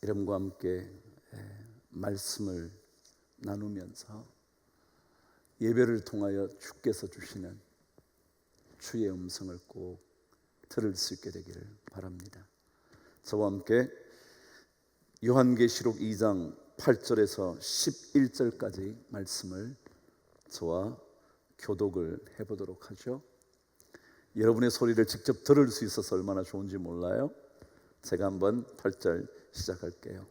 이름과 함께 말씀을 나누면서 예배를 통하여 주께서 주시는 주의 음성을 꼭 들을 수 있게 되기를 바랍니다. 저와 함께 요한계시록 2장 8절에서 11절까지 말씀을 저와 교독을 해보도록 하죠. 여러분의 소리를 직접 들을 수 있어서 얼마나 좋은지 몰라요. 제가 한번 8절 시작할게요.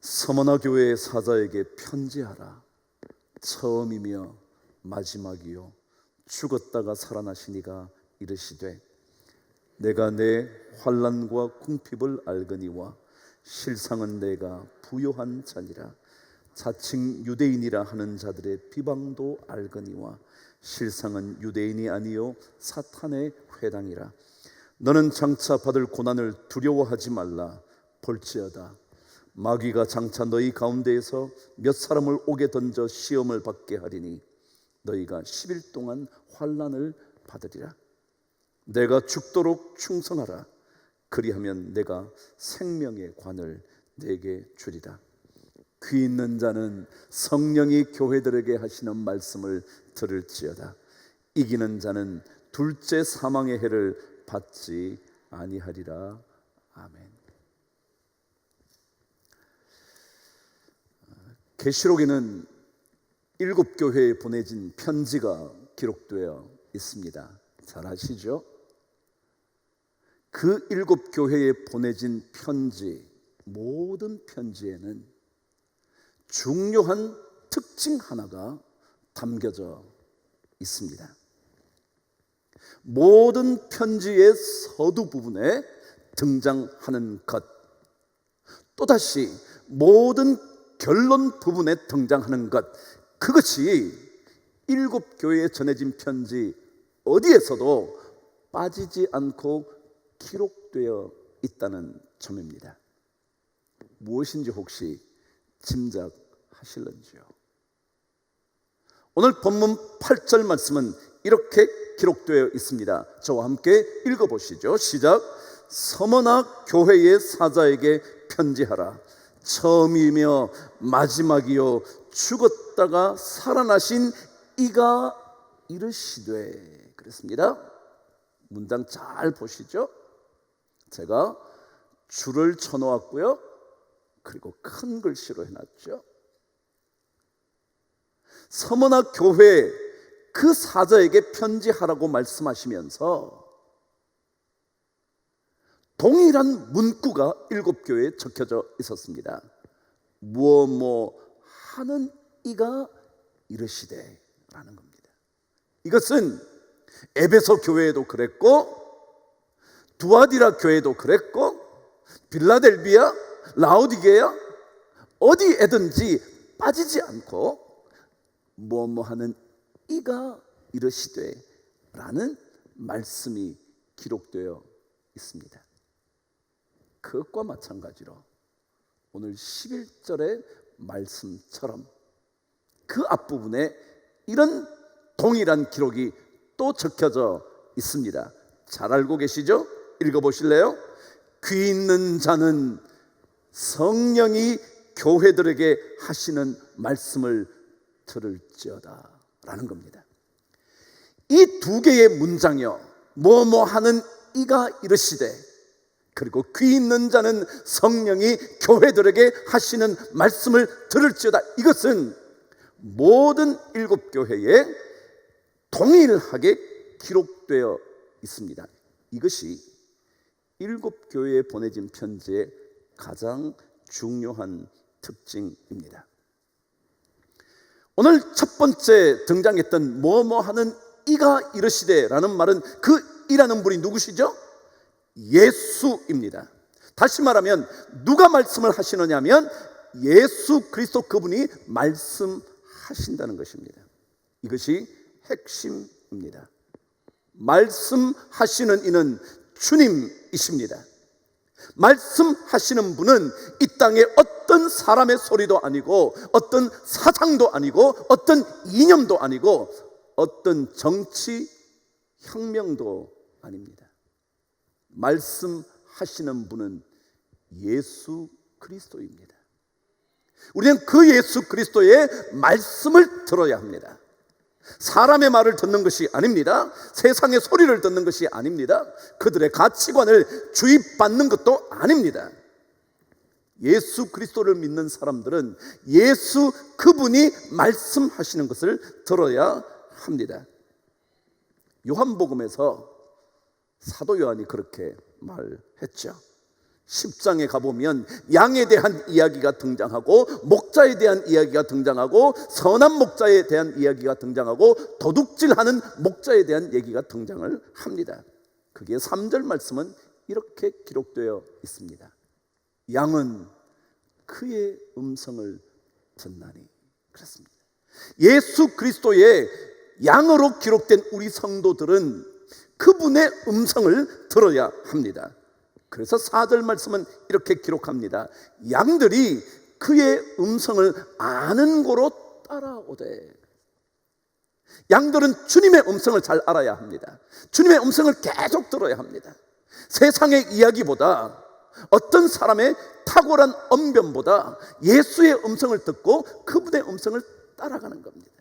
서머나 교회의 사자에게 편지하라. 처음이며 마지막이요 죽었다가 살아나신 이가 이르시되 내가 내 환난과 궁핍을 알거니와 실상은 내가 부요한 자니라. 자칭 유대인이라 하는 자들의 비방도 알거니와 실상은 유대인이 아니요 사탄의 회당이라. 너는 장차 받을 고난을 두려워하지 말라. 볼지어다 마귀가 장차 너희 가운데에서 몇 사람을 옥에 던져 시험을 받게 하리니 너희가 10일 동안 환난을 받으리라. 내가 죽도록 충성하라. 그리하면 내가 생명의 관을 내게 주리라. 귀 있는 자는 성령이 교회들에게 하시는 말씀을 들을지어다. 이기는 자는 둘째 사망의 해를 받지 아니하리라. 아멘. 계시록에는 7교회에 보내진 편지가 기록되어 있습니다. 잘 아시죠? 그 7교회에 보내진 편지, 모든 편지에는 중요한 특징 하나가 담겨져 있습니다. 모든 편지의 서두 부분에 등장하는 것, 또다시 모든 결론 부분에 등장하는 것, 그것이 7교회에 전해진 편지 어디에서도 빠지지 않고 기록되어 있다는 점입니다. 무엇인지 혹시 짐작하실런지요? 오늘 본문 8절 말씀은 이렇게 기록되어 있습니다. 저와 함께 읽어보시죠. 시작. 서머나 교회의 사자에게 편지하라. 처음이며 마지막이요 죽었다가 살아나신 이가 이르시되. 그랬습니다. 문장 잘 보시죠. 제가 줄을 쳐놓았고요, 그리고 큰 글씨로 해놨죠. 서머나 교회 그 사자에게 편지하라고 말씀하시면서 동일한 문구가 7교회에 적혀져 있었습니다. 무엇뭐 하는 이가 이르시되 라는 겁니다. 이것은 에베소 교회에도 그랬고, 두아디라 교회도 그랬고, 빌라델비아, 라오디게아 어디에든지 빠지지 않고 무엇뭐 하는 이가 이르시되 라는 말씀이 기록되어 있습니다. 그것과 마찬가지로 오늘 11절의 말씀처럼 그 앞부분에 이런 동일한 기록이 또 적혀져 있습니다. 잘 알고 계시죠? 읽어보실래요? 귀 있는 자는 성령이 교회들에게 하시는 말씀을 들을지어다 라는 겁니다. 이 두 개의 문장이요, 뭐뭐 하는 이가 이르시되, 그리고 귀 있는 자는 성령이 교회들에게 하시는 말씀을 들을지어다, 이것은 모든 7교회에 동일하게 기록되어 있습니다. 이것이 7교회에 보내진 편지의 가장 중요한 특징입니다. 오늘 첫 번째 등장했던 뭐뭐 하는 이가 이르시되 라는 말은 그 이라는 분이 누구시죠? 예수입니다. 다시 말하면 누가 말씀을 하시느냐 하면 예수 그리스도 그분이 말씀하신다는 것입니다. 이것이 핵심입니다. 말씀하시는 이는 주님이십니다. 말씀하시는 분은 이 땅에 어떤 사람의 소리도 아니고, 어떤 사상도 아니고, 어떤 이념도 아니고, 어떤 정치 혁명도 아닙니다. 말씀하시는 분은 예수 그리스도입니다. 우리는 그 예수 그리스도의 말씀을 들어야 합니다. 사람의 말을 듣는 것이 아닙니다. 세상의 소리를 듣는 것이 아닙니다. 그들의 가치관을 주입받는 것도 아닙니다. 예수 그리스도를 믿는 사람들은 예수 그분이 말씀하시는 것을 들어야 합니다. 요한복음에서 사도 요한이 그렇게 말했죠. 10장에 가보면 양에 대한 이야기가 등장하고, 목자에 대한 이야기가 등장하고, 선한 목자에 대한 이야기가 등장하고, 도둑질하는 목자에 대한 얘기가 등장을 합니다. 그게 3절 말씀은 이렇게 기록되어 있습니다. 양은 그의 음성을 듣나니. 그렇습니다. 예수 그리스도의 양으로 기록된 우리 성도들은 그분의 음성을 들어야 합니다. 그래서 4절 말씀은 이렇게 기록합니다. 양들이 그의 음성을 아는 고로 따라오되. 양들은 주님의 음성을 잘 알아야 합니다. 주님의 음성을 계속 들어야 합니다. 세상의 이야기보다, 어떤 사람의 탁월한 언변보다 예수의 음성을 듣고 그분의 음성을 따라가는 겁니다.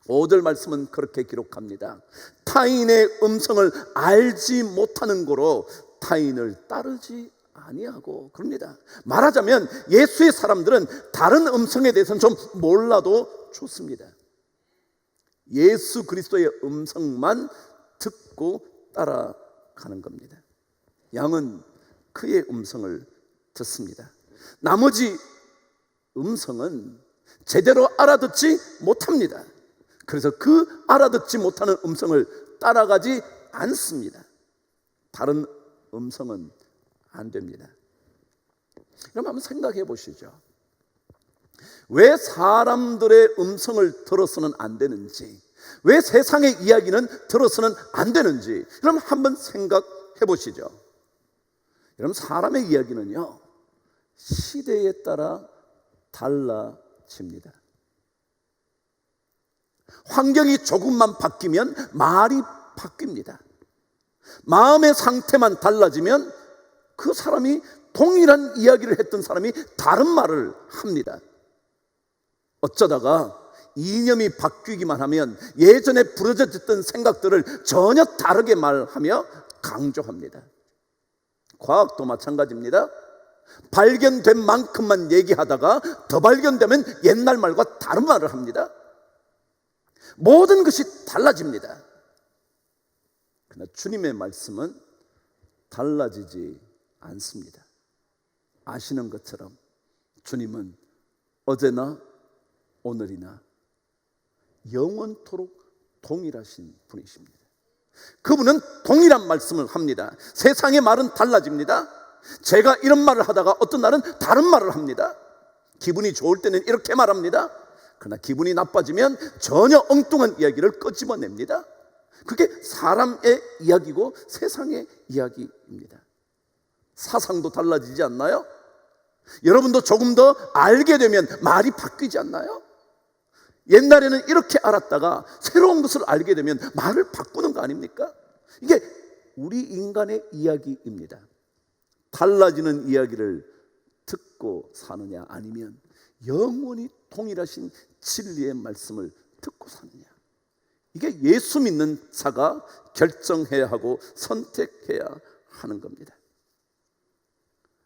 5절 말씀은 그렇게 기록합니다. 타인의 음성을 알지 못하는 고로 타인을 따르지 아니하고. 그럽니다. 말하자면 예수의 사람들은 다른 음성에 대해서는 좀 몰라도 좋습니다. 예수 그리스도의 음성만 듣고 따라가는 겁니다. 양은 그의 음성을 듣습니다. 나머지 음성은 제대로 알아듣지 못합니다. 그래서 그 알아듣지 못하는 음성을 따라가지 않습니다. 다른 음성은 안 됩니다. 그럼 한번 생각해 보시죠. 왜 사람들의 음성을 들어서는 안 되는지, 왜 세상의 이야기는 들어서는 안 되는지, 그럼 한번 생각해 보시죠. 여러분, 사람의 이야기는요, 시대에 따라 달라집니다. 환경이 조금만 바뀌면 말이 바뀝니다. 마음의 상태만 달라지면 그 사람이, 동일한 이야기를 했던 사람이 다른 말을 합니다. 어쩌다가 이념이 바뀌기만 하면 예전에 부러졌던 생각들을 전혀 다르게 말하며 강조합니다. 과학도 마찬가지입니다. 발견된 만큼만 얘기하다가 더 발견되면 옛날 말과 다른 말을 합니다. 모든 것이 달라집니다. 그러나 주님의 말씀은 달라지지 않습니다. 아시는 것처럼 주님은 어제나 오늘이나 영원토록 동일하신 분이십니다. 그분은 동일한 말씀을 합니다. 세상의 말은 달라집니다. 제가 이런 말을 하다가 어떤 날은 다른 말을 합니다. 기분이 좋을 때는 이렇게 말합니다. 그러나 기분이 나빠지면 전혀 엉뚱한 이야기를 끄집어냅니다. 그게 사람의 이야기고 세상의 이야기입니다. 사상도 달라지지 않나요? 여러분도 조금 더 알게 되면 말이 바뀌지 않나요? 옛날에는 이렇게 알았다가 새로운 것을 알게 되면 말을 바꾸는 거 아닙니까? 이게 우리 인간의 이야기입니다. 달라지는 이야기를 듣고 사느냐, 아니면 영원히 동일하신 진리의 말씀을 듣고 사느냐. 이게 예수 믿는 자가 결정해야 하고 선택해야 하는 겁니다.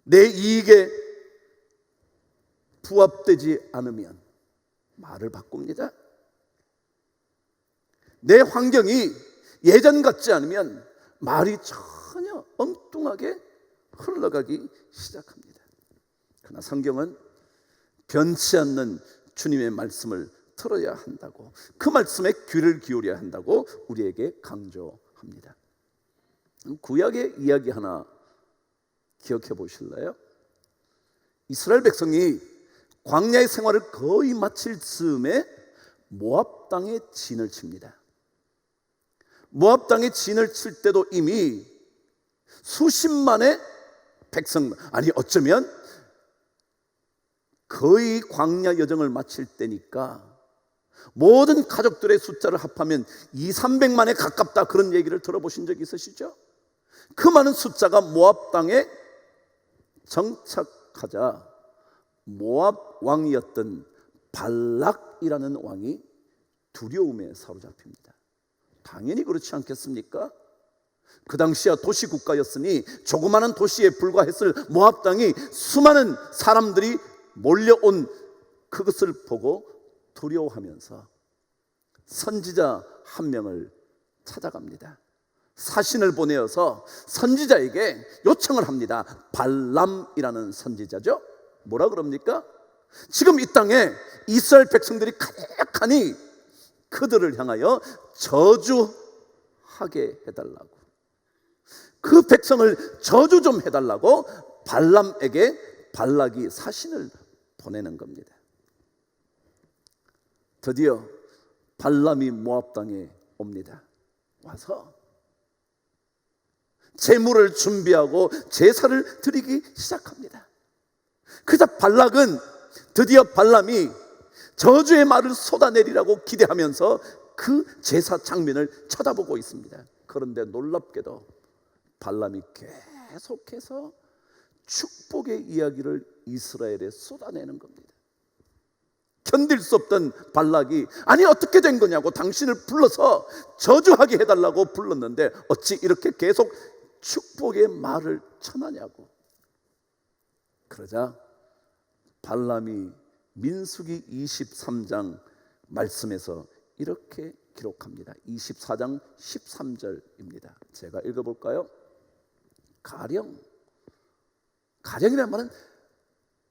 내 이익에 부합되지 않으면 말을 바꿉니다. 내 환경이 예전 같지 않으면 말이 전혀 엉뚱하게 흘러가기 시작합니다. 그러나 성경은 변치 않는 주님의 말씀을 들어야 한다고, 그 말씀에 귀를 기울여야 한다고 우리에게 강조합니다. 구약의 이야기 하나 기억해 보실래요? 이스라엘 백성이 광야의 생활을 거의 마칠 즈음에 모압 땅에 진을 칩니다. 모압 땅에 진을 칠 때도 이미 수십만의 백성, 아니 어쩌면 거의 광야 여정을 마칠 때니까 모든 가족들의 숫자를 합하면 200~300만에 가깝다, 그런 얘기를 들어보신 적 있으시죠? 그 많은 숫자가 모압 땅에 정착하자 모압 왕이었던 발락이라는 왕이 두려움에 사로잡힙니다. 당연히 그렇지 않겠습니까? 그 당시야 도시국가였으니 조그마한 도시에 불과했을 모압 땅이 수많은 사람들이 몰려온 그것을 보고 두려워하면서 선지자 한 명을 찾아갑니다. 사신을 보내어서 선지자에게 요청을 합니다. 발람이라는 선지자죠. 뭐라 그럽니까? 지금 이 땅에 이스라엘 백성들이 가득하니 그들을 향하여 저주하게 해달라고, 그 백성을 저주 좀 해달라고 발람에게 발락이 사신을 보내는 겁니다. 드디어 발람이 모압 땅에 옵니다. 와서 제물을 준비하고 제사를 드리기 시작합니다. 그자 발락은 드디어 발람이 저주의 말을 쏟아내리라고 기대하면서 그 제사 장면을 쳐다보고 있습니다. 그런데 놀랍게도 발람이 계속해서 축복의 이야기를 이스라엘에 쏟아내는 겁니다. 견딜 수 없던 발락이 아니 어떻게 된 거냐고 당신을 불러서 저주하게 해달라고 불렀는데 어찌 이렇게 계속 축복의 말을 전하냐고. 그러자 발람이 민수기 23장 말씀에서 이렇게 기록합니다. 24장 13절입니다. 제가 읽어볼까요? 가령이라는 말은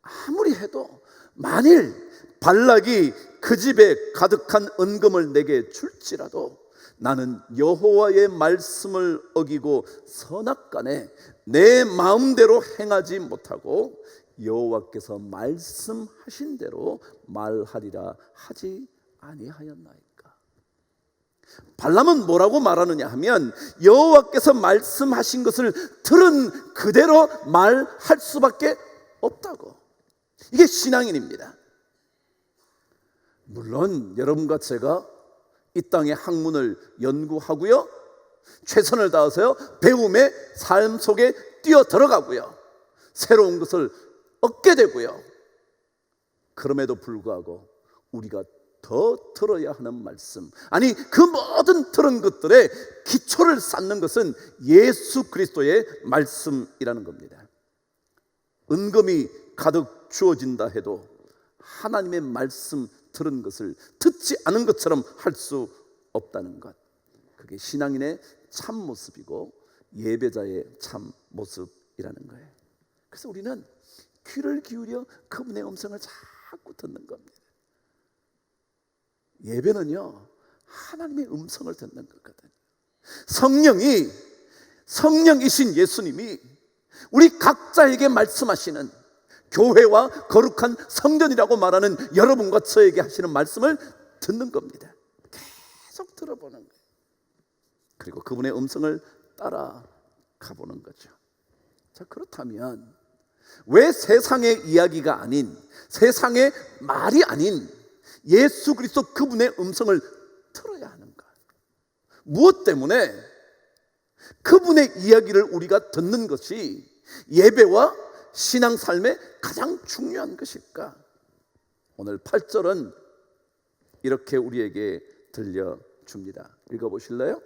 아무리 해도 만일 발락이 그 집에 가득한 은금을 내게 줄지라도 나는 여호와의 말씀을 어기고 선악간에 내 마음대로 행하지 못하고 여호와께서 말씀하신 대로 말하리라 하지 아니하였나이까. 발람은 뭐라고 말하느냐 하면 여호와께서 말씀하신 것을 들은 그대로 말할 수밖에 없다고. 이게 신앙인입니다. 물론 여러분과 제가 이 땅의 학문을 연구하고요, 최선을 다해서요 배움의 삶 속에 뛰어 들어가고요, 새로운 것을 얻게 되고요. 그럼에도 불구하고 우리가 더 들어야 하는 말씀, 아니 그 모든 들은 것들의 기초를 쌓는 것은 예수 그리스도의 말씀이라는 겁니다. 은금이 가득 주어진다 해도 하나님의 말씀 들은 것을 듣지 않은 것처럼 할 수 없다는 것, 그게 신앙인의 참 모습이고 예배자의 참 모습이라는 거예요. 그래서 우리는 귀를 기울여 그분의 음성을 자꾸 듣는 겁니다. 예배는요 하나님의 음성을 듣는 거거든요. 성령이신 예수님이 우리 각자에게 말씀하시는, 교회와 거룩한 성전이라고 말하는 여러분과 저에게 하시는 말씀을 듣는 겁니다. 계속 들어보는 거예요. 그리고 그분의 음성을 따라가 보는 거죠. 자, 그렇다면 왜 세상의 이야기가 아닌, 세상의 말이 아닌 예수 그리스도 그분의 음성을 들어야 하는가? 무엇 때문에 그분의 이야기를 우리가 듣는 것이 예배와 신앙 삶의 가장 중요한 것일까? 오늘 8절은 이렇게 우리에게 들려줍니다. 읽어보실래요?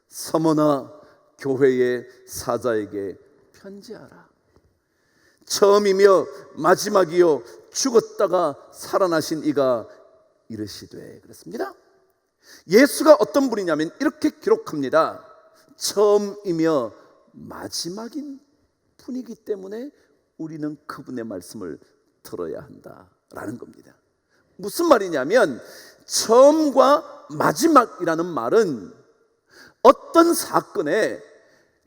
서머나 교회의 사자에게 편지하라. 처음이며 마지막이요 죽었다가 살아나신 이가 이르시되. 그랬습니다. 예수가 어떤 분이냐면 이렇게 기록합니다. 처음이며 마지막인 분이기 때문에 우리는 그분의 말씀을 들어야 한다라는 겁니다. 무슨 말이냐면 처음과 마지막이라는 말은 어떤 사건의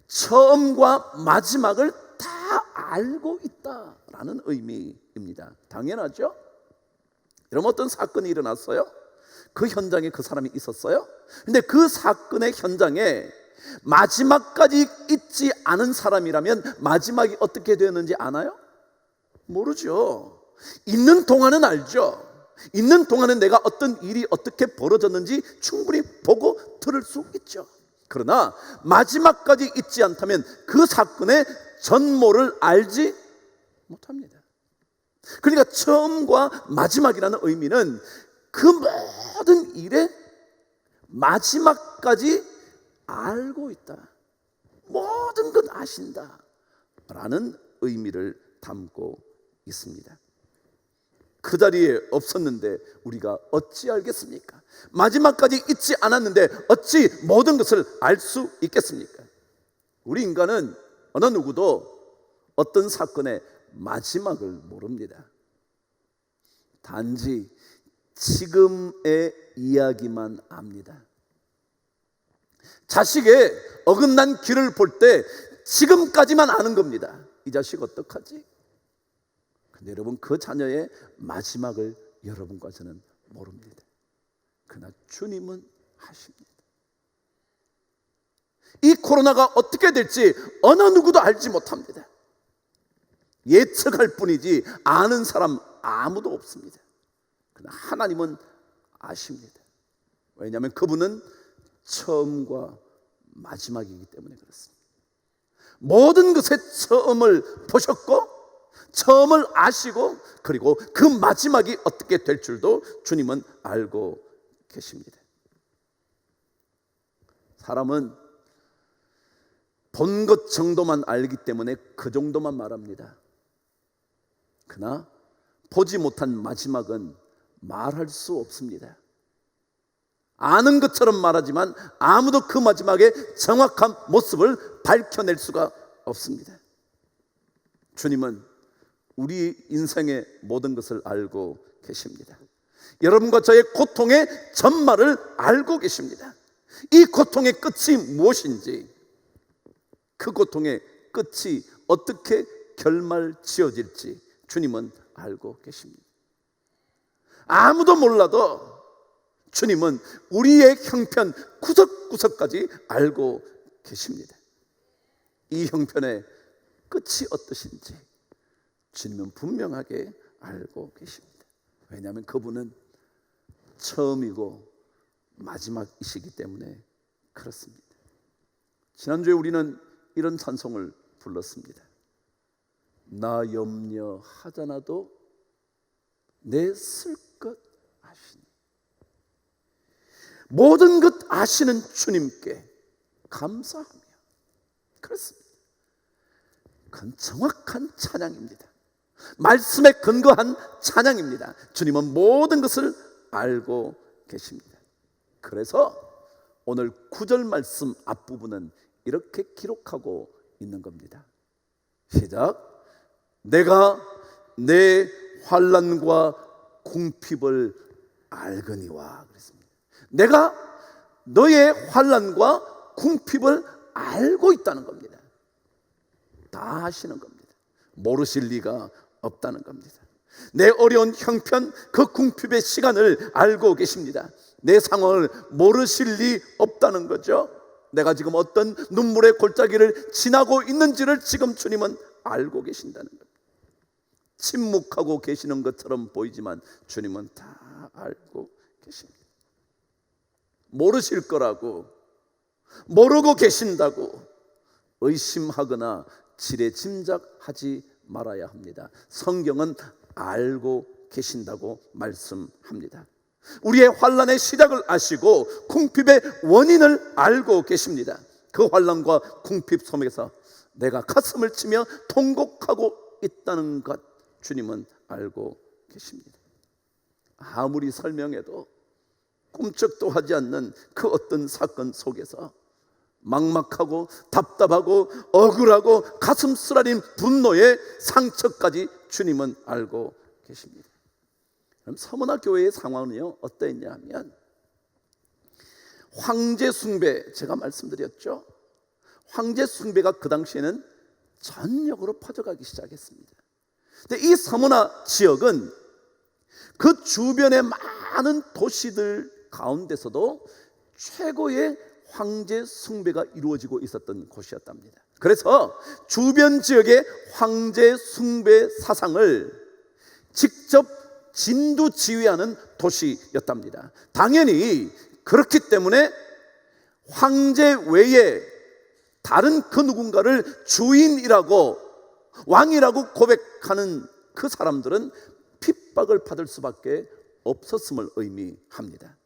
처음과 마지막을 다 알고 있다라는 의미입니다. 당연하죠? 여러분, 어떤 사건이 일어났어요? 그 현장에 그 사람이 있었어요? 근데 그 사건의 현장에 마지막까지 잊지 않은 사람이라면 마지막이 어떻게 되었는지 아나요? 모르죠. 있는 동안은 알죠. 있는 동안은 내가 어떤 일이 어떻게 벌어졌는지 충분히 보고 들을 수 있죠. 그러나 마지막까지 잊지 않다면 그 사건의 전모를 알지 못합니다. 그러니까 처음과 마지막이라는 의미는 그 모든 일의 마지막까지 알고 있다, 모든 것 아신다 라는 의미를 담고 있습니다. 그 자리에 없었는데 우리가 어찌 알겠습니까? 마지막까지 잊지 않았는데 어찌 모든 것을 알 수 있겠습니까? 우리 인간은 어느 누구도 어떤 사건의 마지막을 모릅니다. 단지 지금의 이야기만 압니다. 자식의 어긋난 길을 볼 때 지금까지만 아는 겁니다. 이 자식 어떡하지? 근데 여러분, 그 자녀의 마지막을 여러분과 저는 모릅니다. 그러나 주님은 아십니다. 이 코로나가 어떻게 될지 어느 누구도 알지 못합니다. 예측할 뿐이지 아는 사람 아무도 없습니다. 그러나 하나님은 아십니다. 왜냐하면 그분은 처음과 마지막이기 때문에 그렇습니다. 모든 것의 처음을 보셨고 처음을 아시고 그리고 그 마지막이 어떻게 될 줄도 주님은 알고 계십니다. 사람은 본 것 정도만 알기 때문에 그 정도만 말합니다. 그러나 보지 못한 마지막은 말할 수 없습니다. 아는 것처럼 말하지만 아무도 그 마지막의 정확한 모습을 밝혀낼 수가 없습니다. 주님은 우리 인생의 모든 것을 알고 계십니다. 여러분과 저의 고통의 전말을 알고 계십니다. 이 고통의 끝이 무엇인지, 그 고통의 끝이 어떻게 결말 지어질지 주님은 알고 계십니다. 아무도 몰라도 주님은 우리의 형편 구석구석까지 알고 계십니다. 이 형편의 끝이 어떠신지 주님은 분명하게 알고 계십니다. 왜냐하면 그분은 처음이고 마지막이시기 때문에 그렇습니다. 지난주에 우리는 이런 찬송을 불렀습니다. 나 염려하잖아도 내 쓸 것 아시니. 모든 것 아시는 주님께 감사하며. 그렇습니다. 그건 정확한 찬양입니다. 말씀에 근거한 찬양입니다. 주님은 모든 것을 알고 계십니다. 그래서 오늘 9절 말씀 앞부분은 이렇게 기록하고 있는 겁니다. 시작. 내가 내 환난과 궁핍을 알거니와. 그랬습니다. 내가 너의 환난과 궁핍을 알고 있다는 겁니다. 다 아시는 겁니다. 모르실 리가 없다는 겁니다. 내 어려운 형편, 그 궁핍의 시간을 알고 계십니다. 내 상황을 모르실 리 없다는 거죠. 내가 지금 어떤 눈물의 골짜기를 지나고 있는지를 지금 주님은 알고 계신다는 겁니다. 침묵하고 계시는 것처럼 보이지만 주님은 다 알고 계십니다. 모르실 거라고, 모르고 계신다고 의심하거나 지레짐작하지 말아야 합니다. 성경은 알고 계신다고 말씀합니다. 우리의 환난의 시작을 아시고 궁핍의 원인을 알고 계십니다. 그 환난과 궁핍 속에서 내가 가슴을 치며 통곡하고 있다는 것 주님은 알고 계십니다. 아무리 설명해도 꿈쩍도 하지 않는 그 어떤 사건 속에서 막막하고 답답하고 억울하고 가슴 쓰라린 분노의 상처까지 주님은 알고 계십니다. 그럼 서문화 교회의 상황은요 어떠했냐 하면, 황제 숭배, 제가 말씀드렸죠. 황제 숭배가 그 당시에는 전역으로 퍼져가기 시작했습니다. 근데 이 서문화 지역은 그 주변의 많은 도시들 가운데서도 최고의 황제 숭배가 이루어지고 있었던 곳이었답니다. 그래서 주변 지역의 황제 숭배 사상을 직접 진두지휘하는 도시였답니다. 당연히 그렇기 때문에 황제 외에 다른 그 누군가를 주인이라고 왕이라고 고백하는 그 사람들은 핍박을 받을 수밖에 없었음을 의미합니다.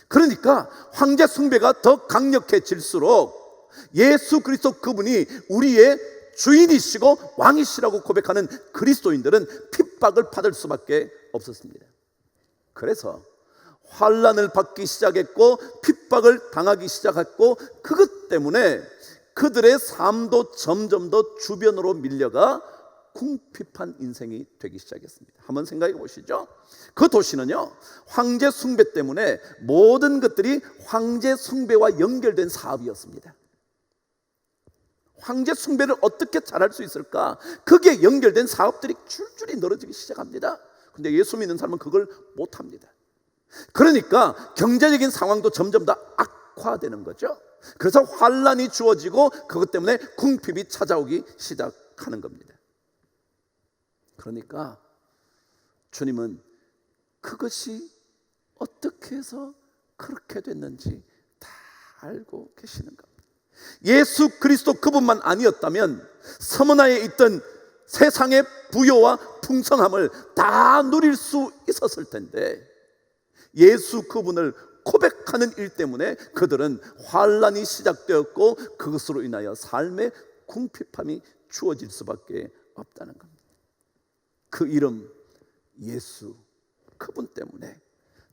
그러니까 황제 숭배가 더 강력해질수록 예수 그리스도 그분이 우리의 주인이시고 왕이시라고 고백하는 그리스도인들은 핍박을 받을 수밖에 없었습니다. 그래서 환난을 받기 시작했고 핍박을 당하기 시작했고, 그것 때문에 그들의 삶도 점점 더 주변으로 밀려가 궁핍한 인생이 되기 시작했습니다. 한번 생각해 보시죠. 그 도시는요, 황제 숭배 때문에 모든 것들이 황제 숭배와 연결된 사업이었습니다. 황제 숭배를 어떻게 잘할 수 있을까? 거기에 연결된 사업들이 줄줄이 늘어지기 시작합니다. 근데 예수 믿는 사람은 그걸 못합니다. 그러니까 경제적인 상황도 점점 더 악화되는 거죠. 그래서 환난이 주어지고 그것 때문에 궁핍이 찾아오기 시작하는 겁니다. 그러니까 주님은 그것이 어떻게 해서 그렇게 됐는지 다 알고 계시는 겁니다. 예수 그리스도 그분만 아니었다면 서머나에 있던 세상의 부요와 풍성함을 다 누릴 수 있었을 텐데, 예수 그분을 고백하는 일 때문에 그들은 환난이 시작되었고 그것으로 인하여 삶의 궁핍함이 주어질 수밖에 없다는 겁니다. 그 이름 예수 그분 때문에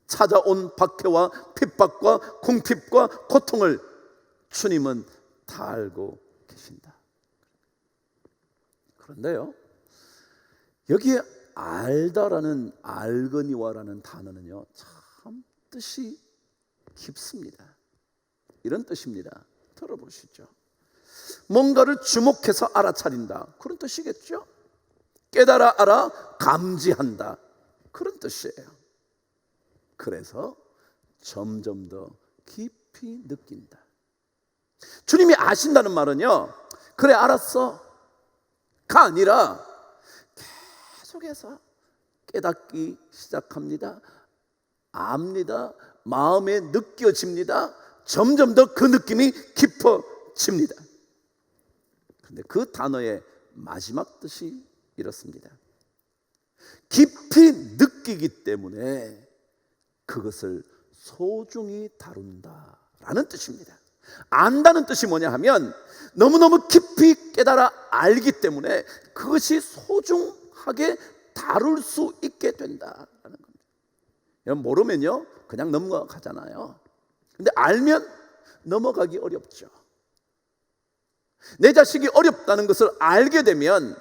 찾아온 박해와 핍박과 궁핍과 고통을 주님은 다 알고 계신다. 그런데요, 여기에 알다라는 알거니와라는 단어는요 참 뜻이 깊습니다. 이런 뜻입니다. 들어보시죠. 뭔가를 주목해서 알아차린다, 그런 뜻이겠죠. 깨달아 알아 감지한다, 그런 뜻이에요. 그래서 점점 더 깊이 느낀다. 주님이 아신다는 말은요, 그래 알았어 가 아니라 계속해서 깨닫기 시작합니다. 압니다. 마음에 느껴집니다. 점점 더 그 느낌이 깊어집니다. 그런데 그 단어의 마지막 뜻이 이렇습니다. 깊이 느끼기 때문에 그것을 소중히 다룬다라는 뜻입니다. 안다는 뜻이 뭐냐 하면 너무너무 깊이 깨달아 알기 때문에 그것이 소중하게 다룰 수 있게 된다라는 겁니다. 모르면요 그냥 넘어가잖아요. 근데 알면 넘어가기 어렵죠. 내 자식이 어렵다는 것을 알게 되면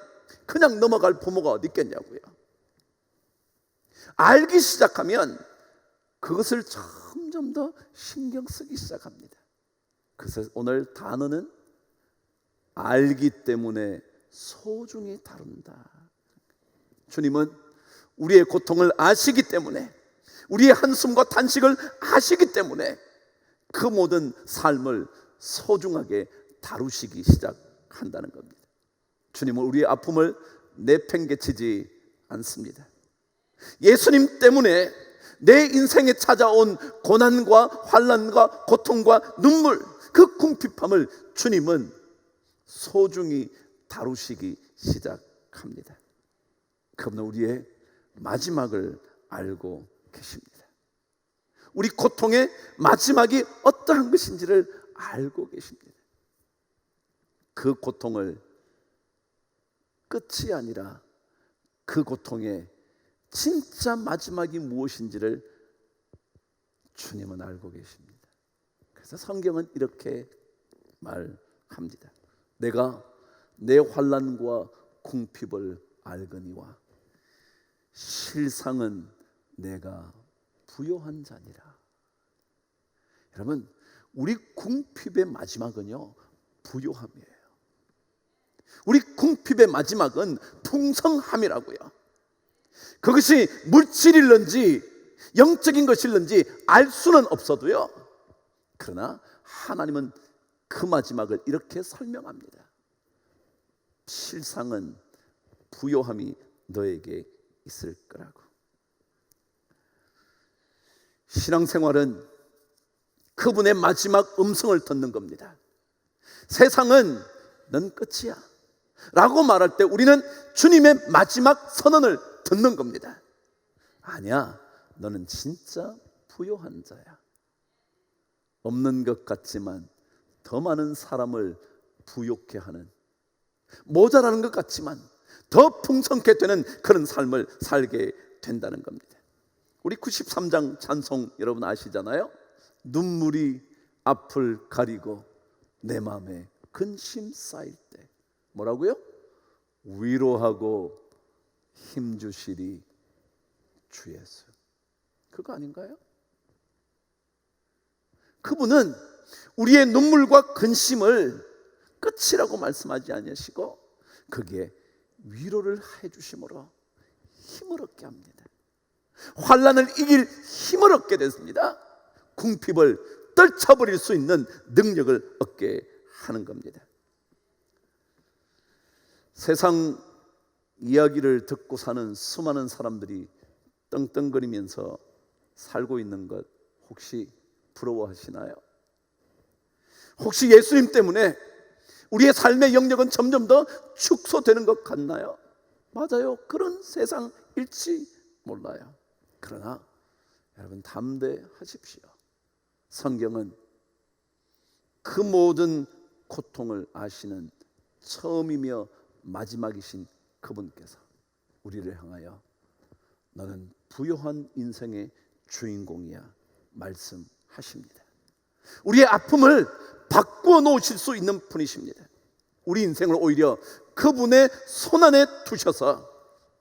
그냥 넘어갈 부모가 어디 있겠냐고요. 알기 시작하면 그것을 점점 더 신경 쓰기 시작합니다. 그래서 오늘 단어는 알기 때문에 소중히 다룬다. 주님은 우리의 고통을 아시기 때문에, 우리의 한숨과 탄식을 아시기 때문에 그 모든 삶을 소중하게 다루시기 시작한다는 겁니다. 주님은 우리의 아픔을 내팽개치지 않습니다. 예수님 때문에 내 인생에 찾아온 고난과 환난과 고통과 눈물, 그 궁핍함을 주님은 소중히 다루시기 시작합니다. 그분은 우리의 마지막을 알고 계십니다. 우리 고통의 마지막이 어떠한 것인지를 알고 계십니다. 그 고통을 끝이 아니라 그 고통의 진짜 마지막이 무엇인지를 주님은 알고 계십니다. 그래서 성경은 이렇게 말합니다. 내가 내 환난과 궁핍을 알거니와 실상은 내가 부요한 자니라. 여러분, 우리 궁핍의 마지막은요 부요함이에요. 우리 궁핍의 마지막은 풍성함이라고요. 그것이 물질일런지 영적인 것일런지 알 수는 없어도요, 그러나 하나님은 그 마지막을 이렇게 설명합니다. 실상은 부요함이 너에게 있을 거라고. 신앙생활은 그분의 마지막 음성을 듣는 겁니다. 세상은 넌 끝이야 라고 말할 때 우리는 주님의 마지막 선언을 듣는 겁니다. 아니야, 너는 진짜 부요한 자야. 없는 것 같지만 더 많은 사람을 부요케 하는, 모자라는 것 같지만 더 풍성케 되는 그런 삶을 살게 된다는 겁니다. 우리 93장 찬송 여러분 아시잖아요. 눈물이 앞을 가리고 내 마음에 근심 쌓일 때 뭐라고요? 위로하고 힘주시리 주 예수. 그거 아닌가요? 그분은 우리의 눈물과 근심을 끝이라고 말씀하지 아니하시고 거기에 위로를 해주심으로 힘을 얻게 합니다. 환난을 이길 힘을 얻게 됐습니다. 궁핍을 떨쳐버릴 수 있는 능력을 얻게 하는 겁니다. 세상 이야기를 듣고 사는 수많은 사람들이 떵떵거리면서 살고 있는 것 혹시 부러워하시나요? 혹시 예수님 때문에 우리의 삶의 영역은 점점 더 축소되는 것 같나요? 맞아요. 그런 세상일지 몰라요. 그러나 여러분 담대하십시오. 성경은 그 모든 고통을 아시는 처음이며 마지막이신 그분께서 우리를 향하여 너는 부요한 인생의 주인공이야 말씀하십니다. 우리의 아픔을 바꾸어 놓으실 수 있는 분이십니다. 우리 인생을 오히려 그분의 손안에 두셔서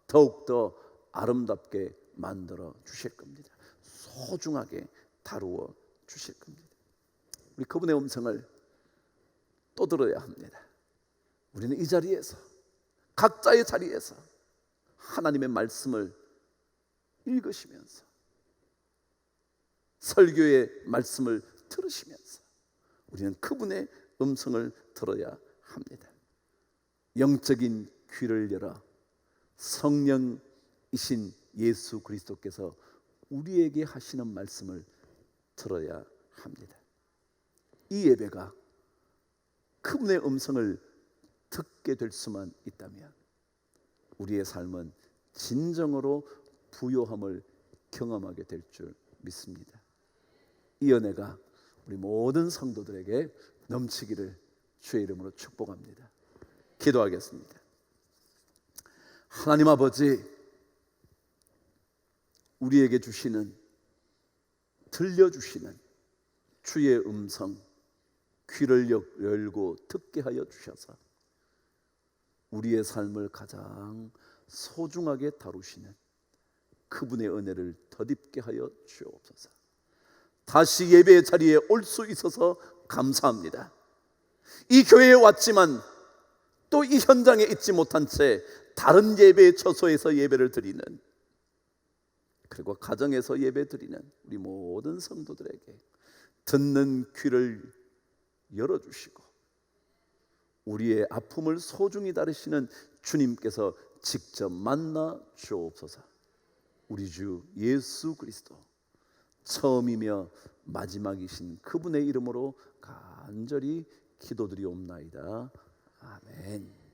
더욱더 아름답게 만들어 주실 겁니다. 소중하게 다루어 주실 겁니다. 우리 그분의 음성을 또 들어야 합니다. 우리는 이 자리에서, 각자의 자리에서 하나님의 말씀을 읽으시면서, 설교의 말씀을 들으시면서 우리는 그분의 음성을 들어야 합니다. 영적인 귀를 열어 성령이신 예수 그리스도께서 우리에게 하시는 말씀을 들어야 합니다. 이 예배가 그분의 음성을 듣게 될 수만 있다면 우리의 삶은 진정으로 부요함을 경험하게 될 줄 믿습니다. 이 은혜가 우리 모든 성도들에게 넘치기를 주의 이름으로 축복합니다. 기도하겠습니다. 하나님 아버지, 우리에게 주시는, 들려주시는 주의 음성, 귀를 열고 듣게 하여 주셔서 우리의 삶을 가장 소중하게 다루시는 그분의 은혜를 덧입게 하여 주옵소서. 다시 예배의 자리에 올 수 있어서 감사합니다. 이 교회에 왔지만 또 이 현장에 있지 못한 채 다른 예배의 처소에서 예배를 드리는, 그리고 가정에서 예배 드리는 우리 모든 성도들에게 듣는 귀를 열어주시고 우리의 아픔을 소중히 다루시는 주님께서 직접 만나 주옵소서. 우리 주 예수 그리스도 처음이며 마지막이신 그분의 이름으로 간절히 기도드리옵나이다. 아멘.